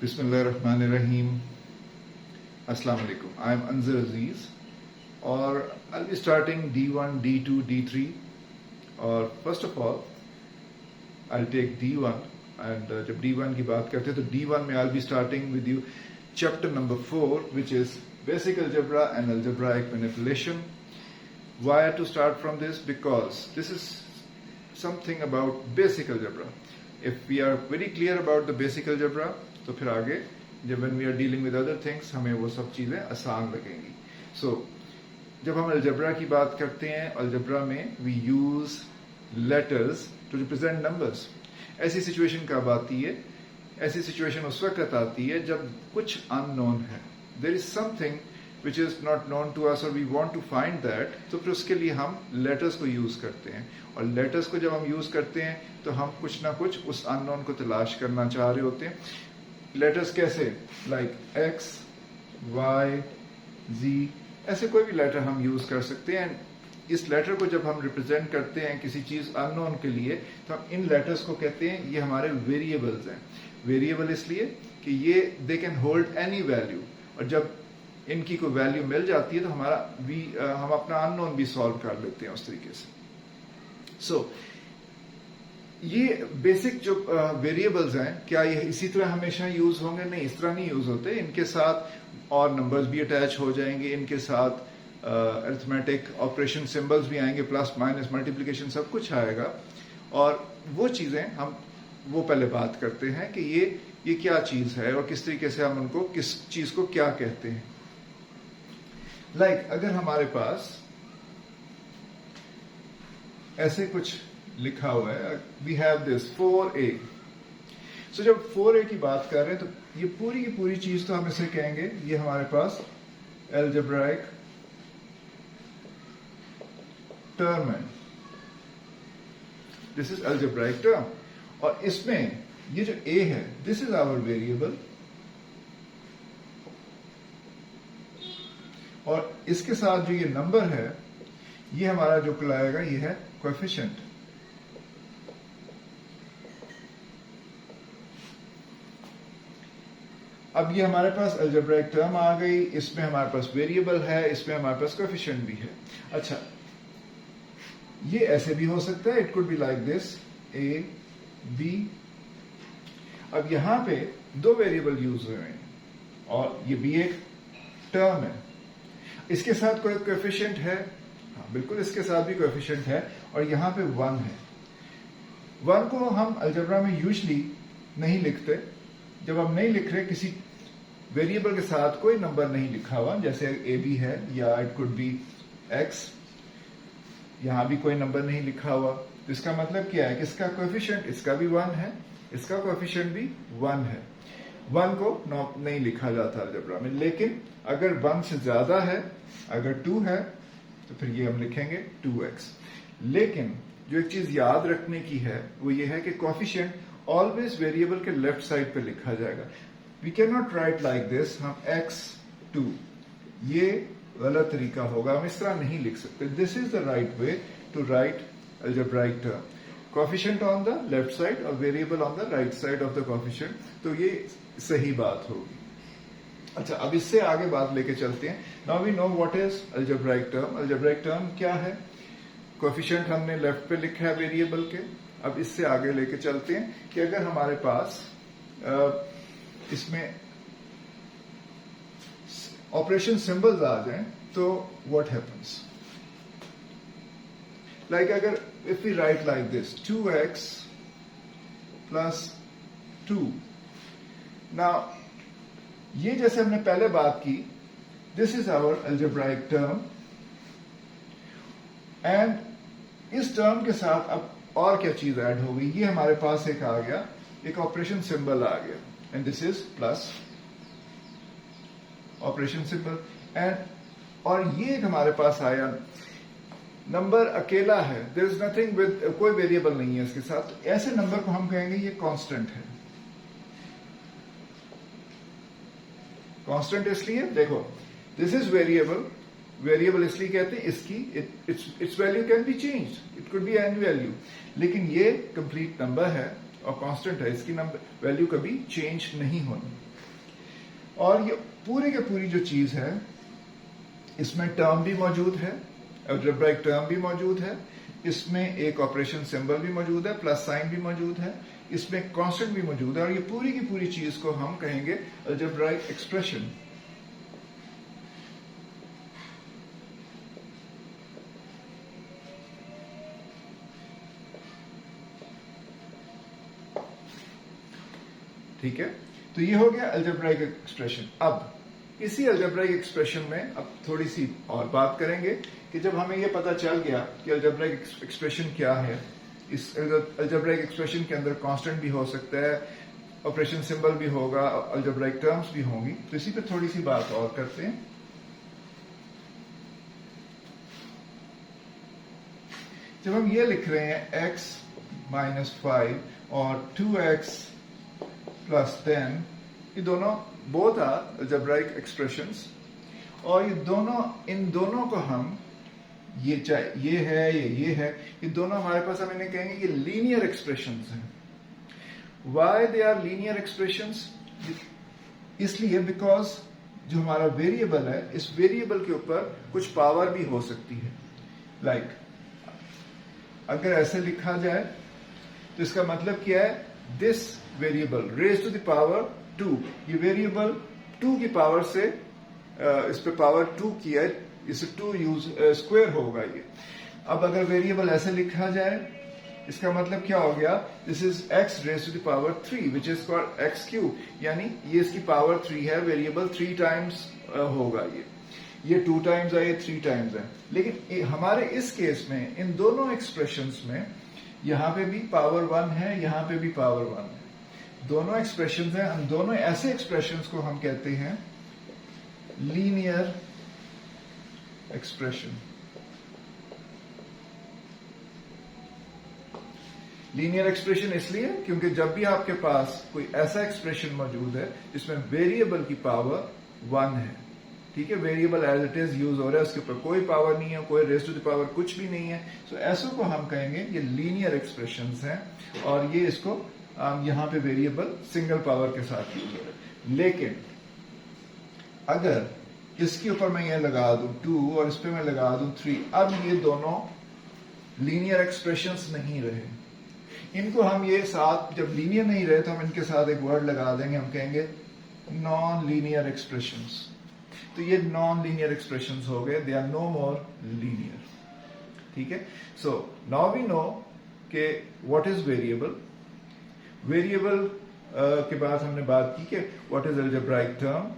बिस्मिल्लाहिर्रहमानिर्रहीम। अस्सलाम वालेकुम। आई एम अंजर अजीज और आई be starting D1, D2, D3 और first of all I take D1 and जब D1 की बात करते हैं तो D1 में I be starting with you chapter number 4 which is basic algebra and algebraic manipulation. Why to start from this? Because this is something about basic algebra. If we are very clear about the basic algebra, तो फिर आगे जब when we are dealing with other things हमें वो सब चीजें आसान लगेंगी. So जब हम अलजेब्रा की बात करते हैं, अलजेब्रा में we use letters to represent numbers. ऐसी सिचुएशन कब आती है? ऐसी सिचुएशन उस वक्त आती है जब कुछ unknown है. There is something which is not known to us or we want to find that, तो फिर उसके लिए हम लेटर्स को यूज करते हैं और लेटर्स को जब हम यूज करते हैं तो हम कुछ ना कुछ उस अननोन को तलाश करना चाह रहे होते हैं. लेटर्स कैसे? लाइक X, Y, Z, ऐसे कोई भी लेटर हम यूज कर सकते हैं. इस लेटर को जब हम रिप्रेजेंट करते हैं किसी चीज अननोन के लिए तो हम इन लेटर्स को कहते हैं ये हमारे वेरिएबल्स हैं. वेरिएबल इसलिए कि ये they can hold any value और जब इनकी कोई वैल्यू मिल जाती है तो हम अपना अननोन भी सॉल्व कर लेते हैं उस तरीके से. सो ये बेसिक जो वेरिएबल्स हैं, क्या ये इसी तरह हमेशा यूज होंगे? नहीं, इस तरह नहीं यूज होते. इनके साथ और नंबर्स भी अटैच हो जाएंगे, इनके साथ अरिथमेटिक ऑपरेशन सिंबल्स भी आएंगे, प्लस माइनस मल्टीप्लिकेशन सब कुछ आएगा. और वो चीजें हम वो पहले बात करते हैं कि ये क्या चीज है और किस तरीके से हम उनको किस चीज को क्या कहते हैं. अगर हमारे पास ऐसे कुछ लिखा हुआ है, वी हैव दिस 4A. सो जब 4A की बात कर रहे हैं तो ये पूरी की पूरी चीज तो हम इसे कहेंगे ये हमारे पास algebraic टर्म है. दिस इज algebraic टर्म और इसमें ये जो A है दिस इज आवर वेरिएबल और इसके साथ जो ये नंबर है ये हमारा जो कहलाएगा ये है कोएफिशिएंट. अब ये हमारे पास अलजेब्राइक टर्म आ गई, इसमें हमारे पास वेरिएबल है, इसमें हमारे पास कोएफिशिएंट भी है. अच्छा, ये ऐसे भी हो सकता है, it could be like this A, B. अब यहां पे दो वेरिएबल यूज हुए हैं और ये भी एक टर्म है. इसके साथ कोई कोएफिशिएंट है? हाँ बिल्कुल, इसके साथ भी कोएफिशिएंट है और यहां पे 1 है. 1 को हम अलजेब्रा में यूजुअली नहीं लिखते. जब हम नहीं लिख रहे, किसी वेरिएबल के साथ कोई नंबर नहीं लिखा हुआ, जैसे AB है या इट कुड बी X, यहां भी कोई नंबर नहीं लिखा हुआ, तो इसका मतलब क्या है कि इसका कोएफिशिएंट इसका भी 1 है, इसका कोएफिशिएंट भी 1 है. 1 को नहीं लिखा जाता अलजेब्रा में, लेकिन अगर 1 से ज्यादा है, अगर 2 है तो फिर ये हम लिखेंगे 2x. लेकिन जो एक चीज याद रखने की है वो ये है कि कोएफिशिएंट ऑलवेज वेरिएबल के लेफ्ट साइड पे लिखा जाएगा. We can not write like this, हम x2, ये गलत तरीका होगा, हम इस तरह नहीं लिख सकते. This is the right way to write algebraic term. Coefficient on the left side और variable on the right side of the coefficient, तो ये सही बात होगी. अच्छा, अब इससे आगे बात लेके चलते हैं. Now we know what is algebraic term. algebraic term क्या है? कोएफिशिएंट हमने लेफ्ट पे लिखा है वेरिएबल के. अब इससे आगे लेके चलते हैं कि अगर हमारे पास इसमें ऑपरेशन सिंबल्स आ जाएं तो व्हाट हैपेंस? लाइक अगर if we write like this 2x plus 2. Now ये जैसे हमने पहले बात की, this is our algebraic term and इस टर्म के साथ अब और क्या चीज ऐड हो गई? ये हमारे पास एक आ गया, एक ऑपरेशन सिंबल आ गया and this is plus operation symbol. And और ये एक हमारे पास आया, नंबर अकेला है, देयर इज नथिंग विद, कोई वेरिएबल नहीं है इसके साथ. ऐसे नंबर को हम कहेंगे ये कांस्टेंट है. कांस्टेंट इसलिए, देखो दिस इज वेरिएबल, वेरिएबल इसलिए कहते हैं इसकी it's value can be change, it could be any value, लेकिन ये कंप्लीट नंबर है और कांस्टेंट है, इसकी नंबर वैल्यू कभी चेंज नहीं होनी. और ये पूरी की पूरी जो चीज है, इसमें टर्म भी मौजूद है, अलजेब्राइक टर्म भी मौजूद है, इसमें एक ऑपरेशन सिंबल भी मौजूद है, प्लस साइन भी मौजूद है, इसमें कांस्टेंट भी मौजूद है, और ये पूरी की पूरी चीज को हम कहेंगे अलजेब्राइक एक्सप्रेशन। ठीक है, तो ये हो गया अलजेब्राइक एक्सप्रेशन। अब इसी अलजेब्राइक एक्सप्रेशन में अब थोड़ी सी और बात करेंगे कि जब हमें ये पता चल गया कि अलजेब्राइक एक्सप्रेशन क्या है, इस अलजेब्राइक एक्सप्रेशन के अंदर कांस्टेंट भी हो सकता है, ऑपरेशन सिंबल भी होगा, अलजेब्राइक टर्म्स भी होंगी, तो इसी पे थोड़ी सी बात और करते हैं। जब हम ये लिख रहे हैं x - 5 और 2x + 10, ये दोनों बोथ आर अलजेब्राइक एक्सप्रेशंस, और इन दोनों को हम ये चाहे ये है ये है, ये दोनों हमारे पास हम इन्हें कहेंगे ये लीनियर एक्सप्रेशंस हैं। Why they are linear expressions? इसलिए बिकॉज जो हमारा वेरिएबल है, इस वेरिएबल के ऊपर कुछ पावर भी हो सकती है। लाइक अगर ऐसे लिखा जाए तो इसका मतलब क्या है, this variable raise to the power 2, ये वेरिएबल 2 की पावर से इस पे पावर 2 किया है, इसे 2 यूज स्क्वायर होगा ये। अब अगर वेरिएबल ऐसे लिखा जाए, इसका मतलब क्या हो गया, this is x raise to the power 3 which is called x³, यानी ये इसकी पावर 3 है, वेरिएबल 3 टाइम्स होगा ये 2 टाइम्स है, ये 3 टाइम्स है। लेकिन हमारे इस केस में इन दोनों एक्सप्रेशंस में यहां पे भी पावर 1 है, यहां पे भी पावर 1 है, दोनों एक्सप्रेशंस हैं। हम दोनों ऐसे एक्सप्रेशंस को हम कहते हैं लीनियर एक्सप्रेशन। लीनियर एक्सप्रेशन इसलिए क्योंकि जब भी आपके पास कोई ऐसा एक्सप्रेशन मौजूद है जिसमें वेरिएबल की पावर 1 है, ठीक है, variable as it is use हो रहा है, उसके ऊपर कोई पावर नहीं है, कोई रेज टू द पावर कुछ भी नहीं है, तो ऐसों को हम कहेंगे ये लीनियर एक्सप्रेशंस हैं, और ये इसको यहां पे वेरिएबल सिंगल पावर के साथ यूज हो रहा है। लेकिन अगर इसके ऊपर मैं ये लगा दूं 2 और इस पे मैं लगा दूं 3, अब ये दोनों लीनियर एक्सप्रेशंस नहीं रहे। इनको हम ये साथ, जब लीनियर नहीं रहे तो हम इनके साथ एक वर्ड लगा देंगे, हम कहेंगे नॉन लीनियर एक्सप्रेशंस। तो ये नॉन लीनियर एक्सप्रेशंस हो गए, they are no more linear. ठीक है, सो नाउ वी नो के व्हाट इज वेरिएबल। वेरिएबल के बाद हमने बात की कि what is algebraic term.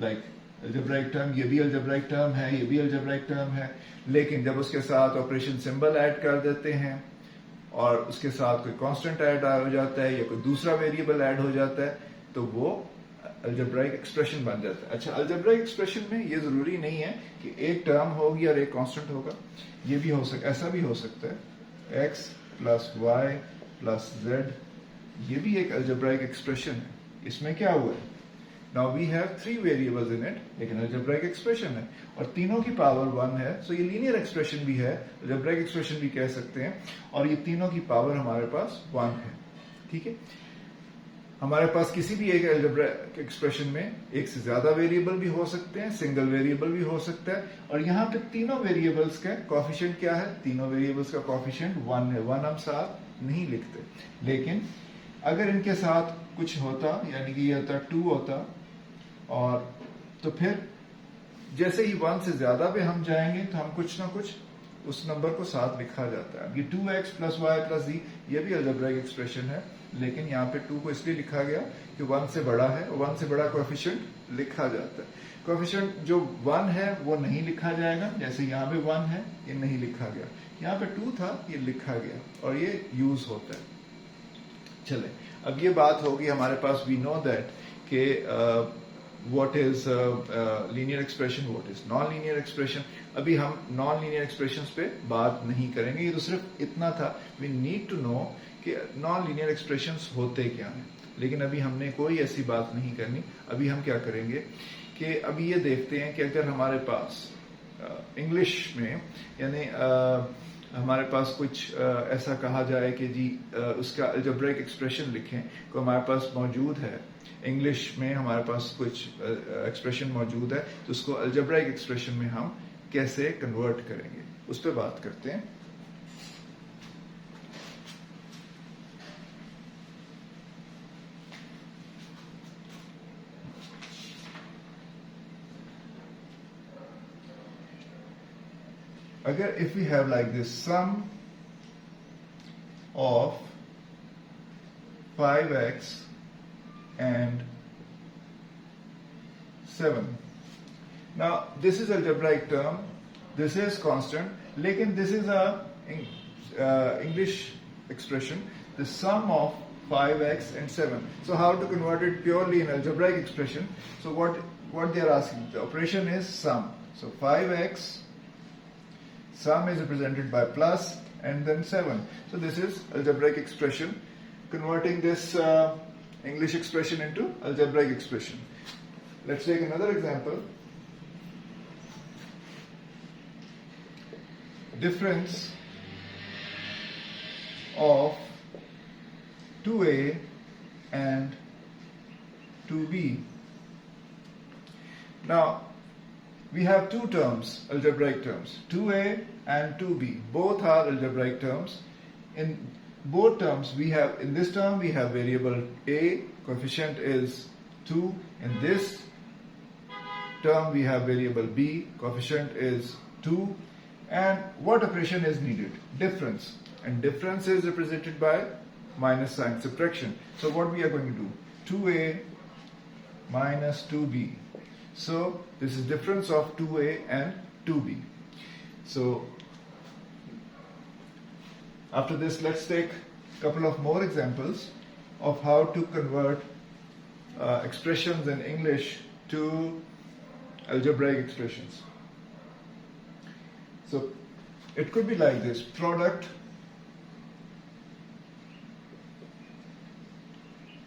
Like algebraic term, ये भी अलजेब्राइक टर्म है, ये भी अलजेब्राइक टर्म है, लेकिन जब उसके साथ ऑपरेशन सिंबल ऐड कर देते हैं और उसके साथ कोई कांस्टेंट ऐड हो जाता है या कोई दूसरा वेरिएबल ऐड हो जाता है, तो वो अलजेब्राइक एक्सप्रेशन बन जाता है। अच्छा, अलजेब्राइक एक्सप्रेशन में ये जरूरी नहीं है कि एक टर्म होगी और एक कांस्टेंट होगा, ये भी हो सकता, ऐसा भी हो सकता है x + y + z, ये भी एक अलजेब्राइक एक्सप्रेशन है। इसमें क्या हुआ है, now we have 3 variables in it, लेकिन अलजेब्राइक एक्सप्रेशन है और तीनों की पावर 1 है, सो ये लीनियर एक्सप्रेशन भी है, अलजेब्राइक एक्सप्रेशन भी कह सकते हैं, और ये तीनों की पावर हमारे पास 1 है। ठीक है, हमारे पास किसी भी एक अलजेब्राइक एक्सप्रेशन में एक से ज्यादा वेरिएबल भी हो सकते हैं, सिंगल वेरिएबल भी हो सकता है, और यहाँ पे तीनों वेरिएबल्स का कोएफिशिएंट क्या है, तीनों वेरिएबल्स का कोएफिशिएंट 1 है। 1 हम साथ नहीं लिखते, लेकिन अगर इनके साथ कुछ होता, यानी कि ये होता 2 होता, और तो फिर जैसे ही 1 से ज्यादा पे हम जाएंगे तो हम कुछ ना कुछ उस नंबर को साथ लिखा जाता है। ये 2x + y + z, ये भी अलजेब्राइक एक्सप्रेशन है, लेकिन यहाँ पे 2 को इसलिए लिखा गया कि 1 से बड़ा है, 1 से बड़ा कोएफिशिएंट लिखा जाता है। कोएफिशिएंट जो 1 है वो नहीं लिखा जाएगा, जैसे यहाँ पे 1 है, ये नहीं लिखा गया, यहाँ पे 2 था, ये लिखा गया, और ये यूज होता है। चले, अब ये बात होगी हमारे पास, वी नो दैट कि what is linear expression, what is non linear expression. अभी हम नॉन लीनियर एक्सप्रेशंस पे बात नहीं करेंगे, ये तो सिर्फ इतना था, वी नीड टू नो कि नॉन लीनियर एक्सप्रेशंस होते क्या हैं, लेकिन अभी हमने कोई ऐसी बात नहीं करनी। अभी हम क्या करेंगे कि अभी ये देखते हैं कि अगर हमारे पास इंग्लिश में, यानी हमारे पास कुछ ऐसा कहा जाए कि जी उसका अलजेब्रिक एक्सप्रेशन लिखें, तो हमारे पास मौजूद है इंग्लिश में, हमारे पास कुछ एक्सप्रेशन मौजूद है, तो उसको अलजेब्रिक एक्सप्रेशन में हम कैसे कन्वर्ट करेंगे उस पर बात करते हैं। अगर if we have like this sum of 5x and 7, now this is algebraic term, this is constant, lekin this is a English expression, the sum of 5x and 7. So how to convert it purely in algebraic expression? So what they are asking, the operation is sum. So 5x, sum is represented by plus and then 7. So this is algebraic expression, converting this English expression into algebraic expression. Let's take another example. Difference of 2a and 2b. Now we have two terms, algebraic terms, 2a and 2b. Both are algebraic terms. In both terms we have, in this term we have variable a, coefficient is 2. In this term we have variable b, coefficient is 2. And what operation is needed? Difference. And difference is represented by minus sign, subtraction. So what we are going to do? 2a minus 2b. So this is difference of 2a and 2b. So after this, let's take a couple of more examples of how to convert expressions in English to algebraic expressions. So it could be like this: product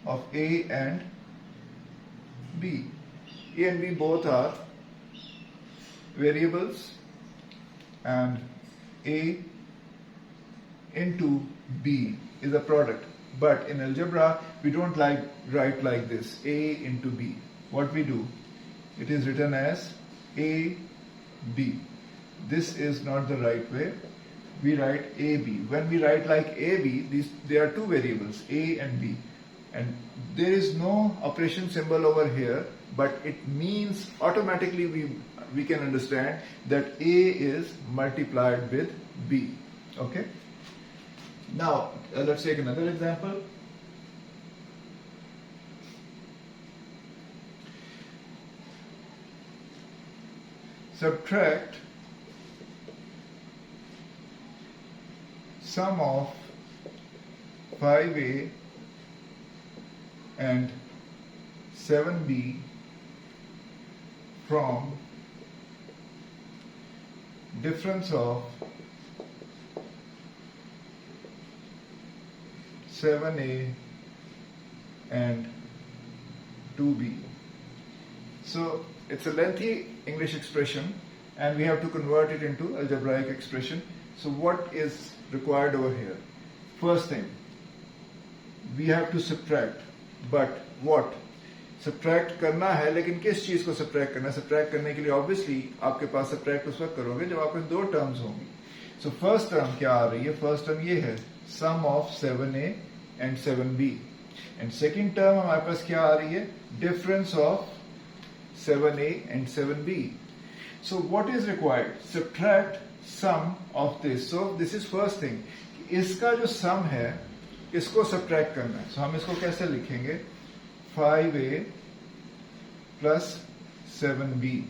of a and b. A and b both are variables, and a into b is a product. But in algebra we don't write like this, a into b. What we do, it is written as a b. This is not the right way. We write ab. When we write like ab, there are two variables, a and b, and there is no operation symbol over here, but it means automatically we can understand that a is multiplied with b. Okay. Now let's take another example. Subtract sum of 5a and 7b from difference of 7a and 2b. So it's a lengthy English expression and we have to convert it into algebraic expression. So what is required over here? First thing, we have to subtract. But what? Subtract करना है, लेकिन किस चीज को subtract करना है? Subtract करने के लिए obviously आपके पास subtract उस वक्त करोगे जब आपके दो terms होंगी. So first term क्या आ रही है? First term ये है, sum of 7a and 7b. And second term हमारे पास क्या आ रही है? Difference of 7a and 7b. So what is required? Subtract sum of this. So this is first thing. इसका जो sum है, इसको subtract करना है. So हम इसको कैसे लिखेंगे? 5a plus 7b.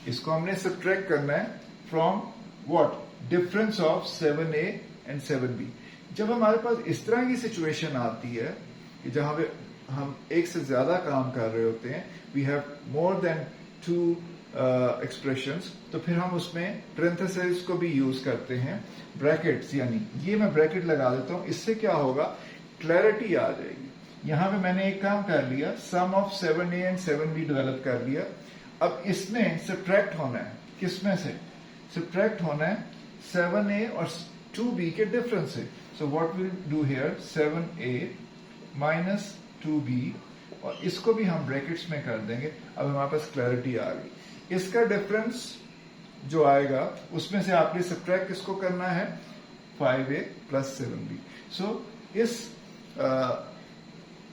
इसको हमने subtract करना है from what? Difference of 7a and 7b. जब हमारे पास इस तरह की situation आती है कि जहां पे हम एक से ज्यादा काम कर रहे होते हैं, we have more than two expressions, तो फिर हम उसमें parentheses को भी यूज करते हैं, brackets, यानी ये मैं bracket लगा देता हूं. इससे क्या होगा? Clarity आ जाएगी. यहां पे मैंने एक काम कर लिया, sum of 7a and 7b develop कर लिया. अब इसमें subtract होना है. किसमें से? Subtract होना है 7a और 2b के डिफरेंस से. So what we'll do here, 7a minus 2b, और इसको भी हम ब्रैकेट्स में कर देंगे. अब हमारे पास क्लैरिटी आ गई. इसका डिफरेंस जो आएगा उसमें से आपने सब्ट्रैक्ट किसको करना है, 5a plus 7b. So इस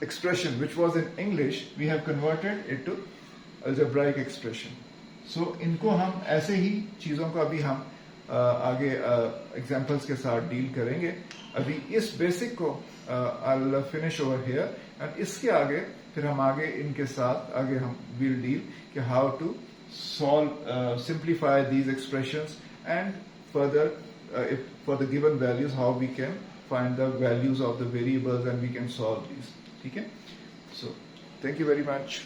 expression which was in English we have converted it to algebraic expression. So इनको हम ऐसे ही चीजों को अभी हम आगे एग्जांपल्स के साथ डील करेंगे. अभी इस बेसिक को I'll finish over here, and इसके आगे फिर हम आगे इनके साथ आगे हम will deal कि how to solve simplify these expressions, and further if for the given values how we can find the values of the variables and we can solve these. ठीक है? So thank you very much.